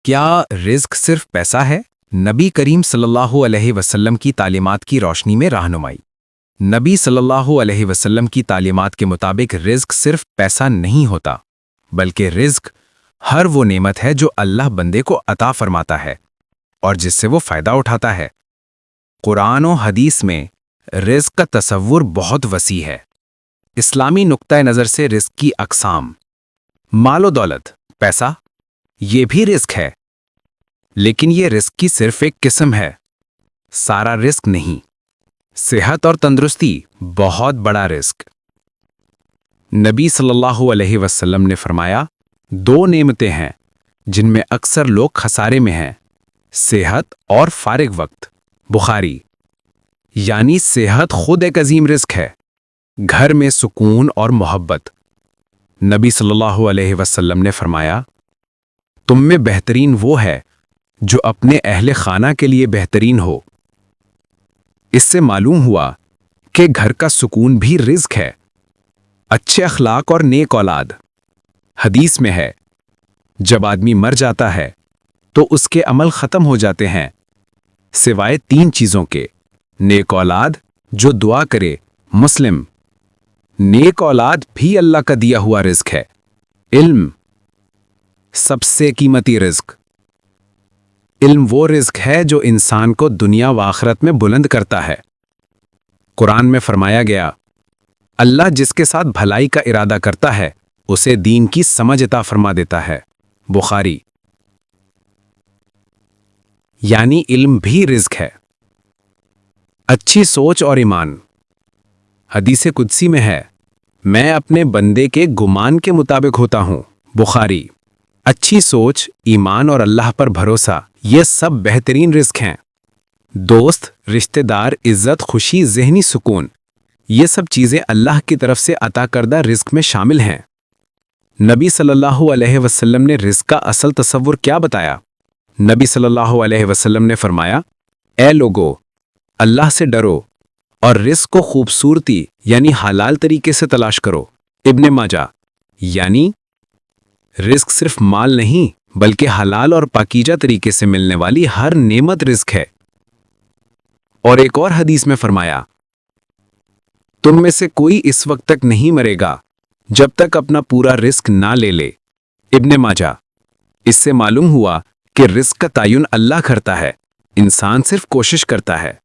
کیا رزق صرف پیسہ ہے؟ نبی کریم صلی اللہ علیہ وسلم کی تعلیمات کی روشنی میں رہنمائی۔ نبی صلی اللہ علیہ وسلم کی تعلیمات کے مطابق رزق صرف پیسہ نہیں ہوتا، بلکہ رزق ہر وہ نعمت ہے جو اللہ بندے کو عطا فرماتا ہے اور جس سے وہ فائدہ اٹھاتا ہے۔ قرآن و حدیث میں رزق کا تصور بہت وسیع ہے۔ اسلامی نقطۂ نظر سے رزق کی اقسام: مال و دولت، پیسہ، یہ بھی رزق ہے، لیکن یہ رزق کی صرف ایک قسم ہے، سارا رزق نہیں۔ صحت اور تندرستی بہت بڑا رزق۔ نبی صلی اللہ علیہ وسلم نے فرمایا، دو نعمتیں ہیں جن میں اکثر لوگ خسارے میں ہیں، صحت اور فارغ وقت۔ بخاری۔ یعنی صحت خود ایک عظیم رزق ہے، گھر میں سکون اور محبت۔ نبی صلی اللہ علیہ وسلم نے فرمایا، تم میں بہترین وہ ہے جو اپنے اہل خانہ کے لیے بہترین ہو۔ اس سے معلوم ہوا کہ گھر کا سکون بھی رزق ہے۔ اچھے اخلاق اور نیک اولاد۔ حدیث میں ہے، جب آدمی مر جاتا ہے تو اس کے عمل ختم ہو جاتے ہیں سوائے تین چیزوں کے: نیک اولاد جو دعا کرے، مسلم۔ نیک اولاد بھی اللہ کا دیا ہوا رزق ہے۔ علم، سب سے قیمتی رزق۔ علم وہ رزق ہے جو انسان کو دنیا و آخرت میں بلند کرتا ہے۔ قرآن میں فرمایا گیا، اللہ جس کے ساتھ بھلائی کا ارادہ کرتا ہے اسے دین کی سمجھ عطا فرما دیتا ہے۔ بخاری۔ یعنی علم بھی رزق ہے۔ اچھی سوچ اور ایمان۔ حدیث قدسی میں ہے، میں اپنے بندے کے گمان کے مطابق ہوتا ہوں۔ بخاری۔ اچھی سوچ، ایمان اور اللہ پر بھروسہ، یہ سب بہترین رزق ہیں۔ دوست، رشتہ دار، عزت، خوشی، ذہنی سکون، یہ سب چیزیں اللہ کی طرف سے عطا کردہ رزق میں شامل ہیں۔ نبی صلی اللہ علیہ وسلم نے رزق کا اصل تصور کیا بتایا؟ نبی صلی اللہ علیہ وسلم نے فرمایا، اے لوگو، اللہ سے ڈرو اور رزق کو خوبصورتی یعنی حلال طریقے سے تلاش کرو۔ ابن ماجہ۔ یعنی رزق صرف مال نہیں بلکہ حلال اور پاکیزہ طریقے سے ملنے والی ہر نعمت رزق ہے۔ اور ایک اور حدیث میں فرمایا، تم میں سے کوئی اس وقت تک نہیں مرے گا جب تک اپنا پورا رزق نہ لے لے۔ ابن ماجہ۔ اس سے معلوم ہوا کہ رزق کا تعین اللہ کرتا ہے، انسان صرف کوشش کرتا ہے۔